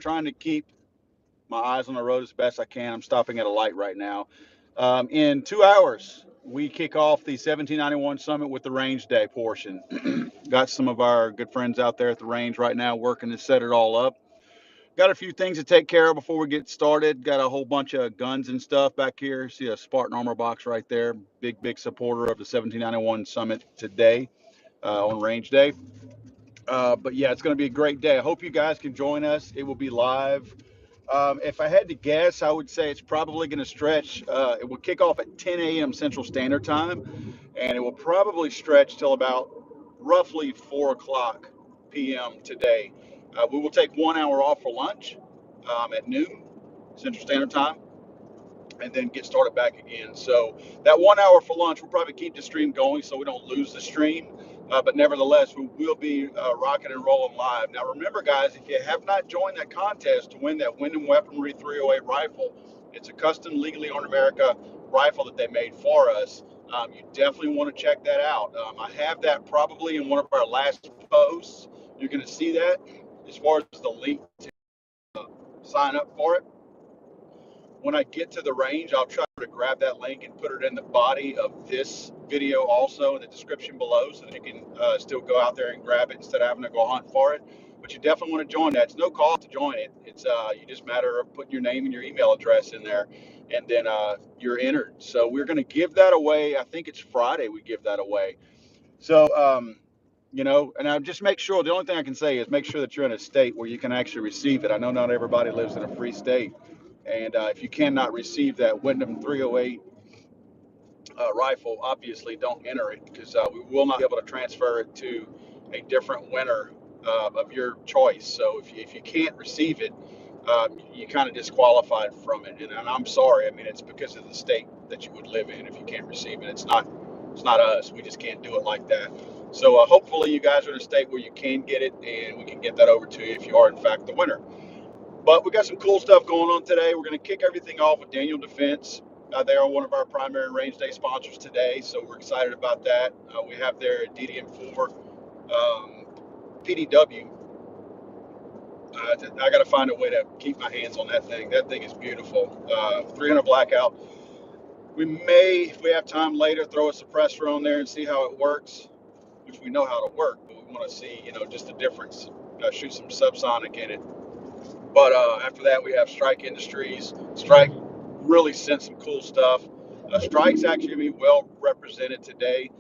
trying to keep my eyes on the road as best I can. I'm stopping at a light right now. In 2 hours, we kick off the 1791 Summit with the range day portion. Got some of our good friends out there at the range right now working to set it all up. Got a few things to take care of before we get started. Got a whole bunch of guns and stuff back here. See a Spartan armor box right there. Big supporter of the 1791 Summit today on range day. But yeah, it's going to be a great day. I hope you guys can join us. It will be live. If I had to guess, I would say it's probably going to stretch. It will kick off at 10 a.m. Central Standard Time, and it will probably stretch till about roughly 4 o'clock p.m. today. We will take 1 hour off for lunch at noon Central Standard Time, and then get started back again. So that 1 hour for lunch, we'll probably keep the stream going so we don't lose the stream. But nevertheless, we will be rocking and rolling live. Now, remember, guys, if you have not joined that contest to win that Wyndham Weaponry 308 rifle, it's a custom legally owned America rifle that they made for us. You definitely want to check that out. I have that probably in one of our last posts. You're going to see that as far as the link to sign up for it. When I get to the range, I'll try to grab that link and put it in the body of this video also in the description below so that you can still go out there and grab it instead of having to go hunt for it. But you definitely want to join that. It's no cost to join it. It's you just matter of putting your name and your email address in there, and then you're entered. So we're going to give that away. I think it's Friday we give that away. So, and I just make sure, the only thing I can say is make sure that you're in a state where you can actually receive it. I know not everybody lives in a free state. And if you cannot receive that Wyndham 308 rifle, obviously don't enter it because we will not be able to transfer it to a different winner of your choice. So if you can't receive it, you kind of disqualified from it. And I'm sorry. I mean, it's because of the state that you would live in. If you can't receive it, it's not us. We just can't do it like that. So hopefully you guys are in a state where you can get it, and we can get that over to you if you are in fact the winner. But we got some cool stuff going on today. We're going to kick everything off with Daniel Defense. They are one of our primary range day sponsors today, so we're excited about that. We have their DDM4 PDW. I got to find a way to keep my hands on that thing. That thing is beautiful. 300 blackout. We may, if we have time later, throw a suppressor on there and see how it works, which we know how to work, but we want to see, just the difference. Shoot some subsonic in it. But after that, we have Strike Industries. Strike really sent some cool stuff. Strike's actually going to be well represented today.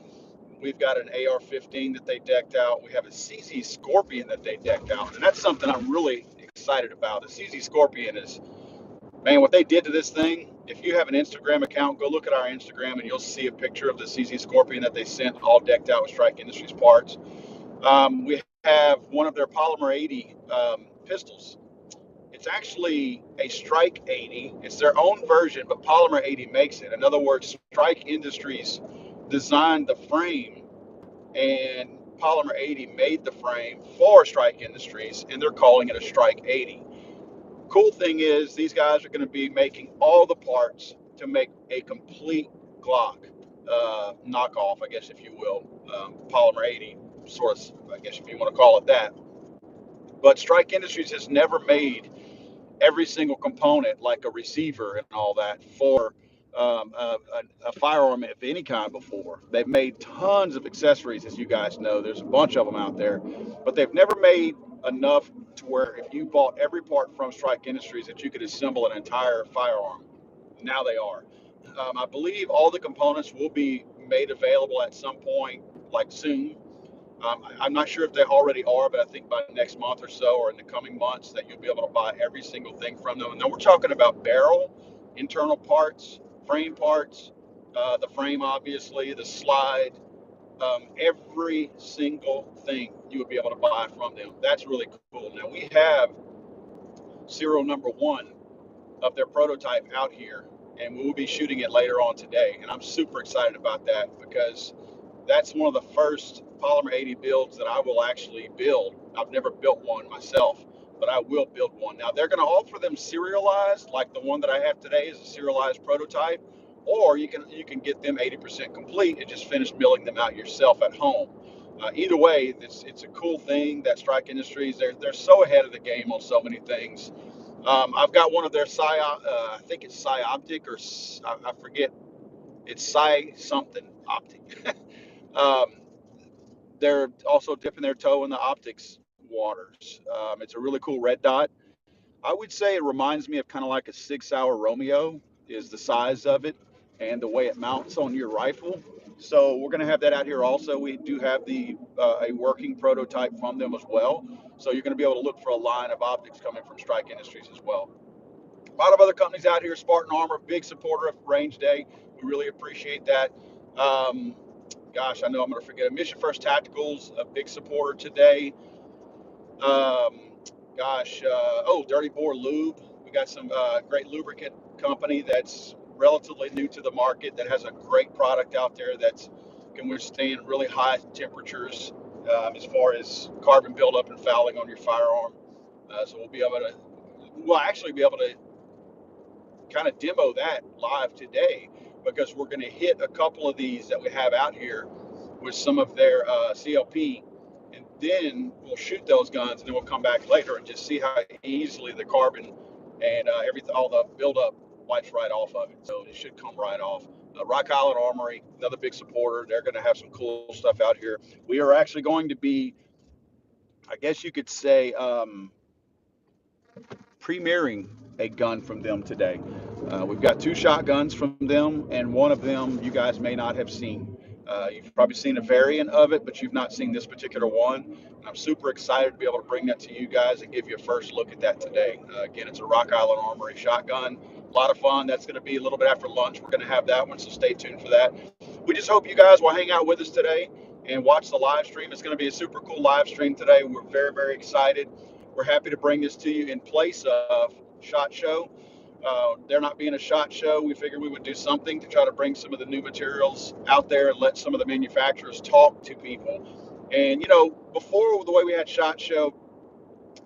We've got an AR-15 that they decked out. We have a CZ Scorpion that they decked out. And that's something I'm really excited about. The CZ Scorpion is, man, what they did to this thing. If you have an Instagram account, go look at our Instagram and you'll see a picture of the CZ Scorpion that they sent all decked out with Strike Industries parts. We have one of their Polymer 80 pistols. It's actually a Strike 80. It's their own version, but Polymer 80 makes it. In other words, Strike Industries designed the frame, and Polymer 80 made the frame for Strike Industries, and they're calling it a Strike 80. Cool thing is, these guys are going to be making all the parts to make a complete Glock knockoff, I guess, if you will. Polymer 80, sort of, I guess, if you want to call it that. But Strike Industries has never made every single component, like a receiver and all that, for a firearm of any kind before. They've made tons of accessories, as you guys know. There's a bunch of them out there, but they've never made enough to where if you bought every part from Strike Industries that you could assemble an entire firearm. Now they are. I believe all the components will be made available at some point, like soon. I'm not sure if they already are, but I think by next month or so, or in the coming months, that you'll be able to buy every single thing from them. And then we're talking about barrel, internal parts, frame parts, the frame, obviously, the slide, every single thing you would be able to buy from them. That's really cool. Now, we have serial number 1 of their prototype out here, and we will be shooting it later on today. And I'm super excited about that because that's one of the first Polymer 80 builds that I will actually build. I've never built one myself, but I will build one. Now, they're going to offer them serialized, like the one that I have today is a serialized prototype, or you can get them 80% complete and just finish milling them out yourself at home. Either way, it's a cool thing that Strike Industries, they're so ahead of the game on so many things. I've got one of their I think it's Optic, or I forget, it's something Optic. um, they're also dipping their toe in the optics waters. It's a really cool red dot. I would say it reminds me of kind of like a Sig Sauer Romeo, is the size of it and the way it mounts on your rifle. So we're going to have that out here also. We do have the a working prototype from them as well. So you're going to be able to look for a line of optics coming from Strike Industries as well. A lot of other companies out here, Spartan Armor, big supporter of Range Day. We really appreciate that. Um, Gosh, I know I'm going to forget. Mission First Tacticals, a big supporter today. Um, Dirty Boar Lube. We got some great lubricant company that's relatively new to the market that has a great product out there that can withstand really high temperatures as far as carbon buildup and fouling on your firearm. So we'll actually be able to kind of demo that live today, because we're going to hit a couple of these that we have out here with some of their CLP, and then we'll shoot those guns, and then we'll come back later and just see how easily the carbon and everything, all the buildup, wipes right off of it. So it should come right off. Rock Island Armory, another big supporter. They're going to have some cool stuff out here. We are actually going to be, I guess you could say, premiering a gun from them today. We've got two shotguns from them, and one of them you guys may not have seen. You've probably seen a variant of it, but you've not seen this particular one. And I'm super excited to be able to bring that to you guys and give you a first look at that today. Again, it's a Rock Island Armory shotgun. A lot of fun. That's going to be a little bit after lunch. We're going to have that one, so stay tuned for that. We just hope you guys will hang out with us today and watch the live stream. It's going to be a super cool live stream today. We're very, very excited. We're happy to bring this to you in place of SHOT Show. There not being a SHOT Show, we figured we would do something to try to bring some of the new materials out there and let some of the manufacturers talk to people. And, before, the way we had SHOT Show,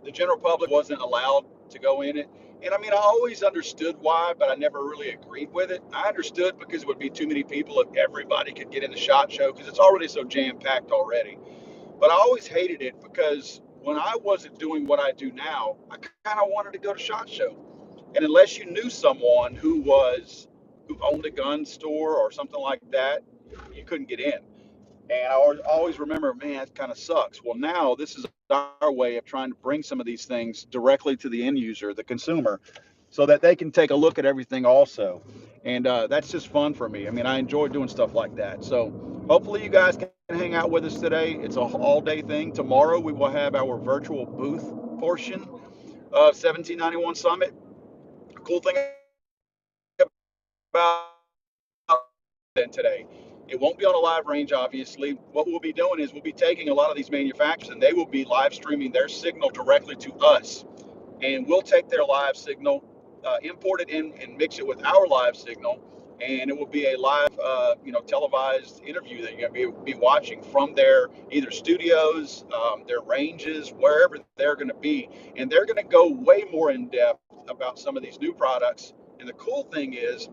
the general public wasn't allowed to go in it. And I mean, I always understood why, but I never really agreed with it. I understood because it would be too many people if everybody could get in the SHOT Show, because it's already so jam-packed already. But I always hated it because when I wasn't doing what I do now, I kind of wanted to go to SHOT Show. And unless you knew someone who owned a gun store or something like that, you couldn't get in. And I always remember, man, it kind of sucks. Well, now this is our way of trying to bring some of these things directly to the end user, the consumer, so that they can take a look at everything also. And that's just fun for me. I mean, I enjoy doing stuff like that. So hopefully you guys can hang out with us today. It's an all-day thing. Tomorrow we will have our virtual booth portion of 1791 Summit. The cool thing about today, it won't be on a live range, obviously. What we'll be doing is we'll be taking a lot of these manufacturers, and they will be live streaming their signal directly to us. And we'll take their live signal, import it in, and mix it with our live signal, and it will be a live, televised interview that you're going to be watching from their either studios, their ranges, wherever they're going to be, and they're going to go way more in depth about some of these new products. And the cool thing is,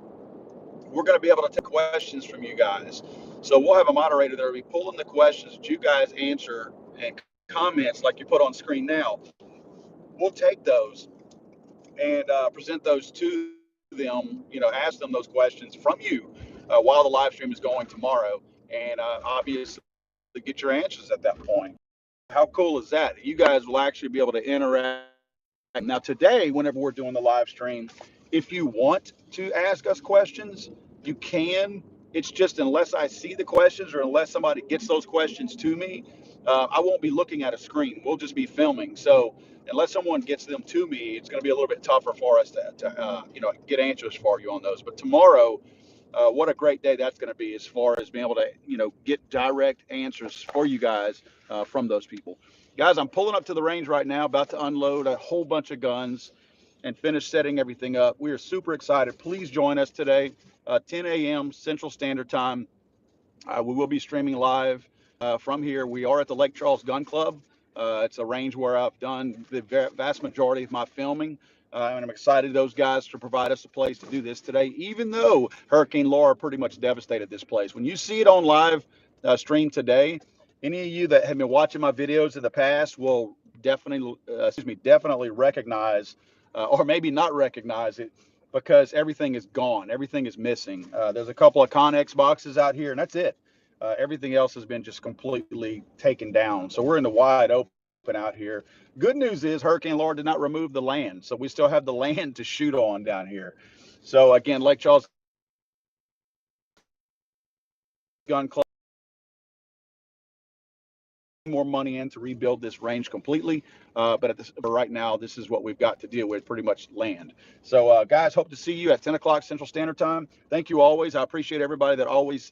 we're going to be able to take questions from you guys. So we'll have a moderator that will be pulling the questions that you guys answer, and comments like you put on screen now. We'll take those and present those to them, ask them those questions from you while the live stream is going tomorrow. And obviously get your answers at that point. How cool is that? You guys will actually be able to interact. Now today, whenever we're doing the live stream, if you want to ask us questions, you can. It's just unless I see the questions or unless somebody gets those questions to me, I won't be looking at a screen. We'll just be filming. So unless someone gets them to me, it's going to be a little bit tougher for us to get answers for you on those. But tomorrow, what a great day that's going to be as far as being able to, get direct answers for you guys from those people. Guys, I'm pulling up to the range right now, about to unload a whole bunch of guns and finish setting everything up. We are super excited. Please join us today, 10 a.m. Central Standard Time. We will be streaming live from here. We are at the Lake Charles Gun Club. It's a range where I've done the vast majority of my filming. And I'm excited those guys to provide us a place to do this today, even though Hurricane Laura pretty much devastated this place. When you see it on live stream today, Any of you that have been watching my videos in the past will definitely recognize, or maybe not recognize it, because everything is gone. Everything is missing. There's a couple of Connex boxes out here, and that's it. Everything else has been just completely taken down. So we're in the wide open out here. Good news is Hurricane Laura did not remove the land, so we still have the land to shoot on down here. So again, Lake Charles Gun Club, more money in to rebuild this range completely, but right now, this is what we've got to deal with, pretty much land. So guys, hope to see you at 10 o'clock Central Standard Time. Thank you always. I appreciate everybody that always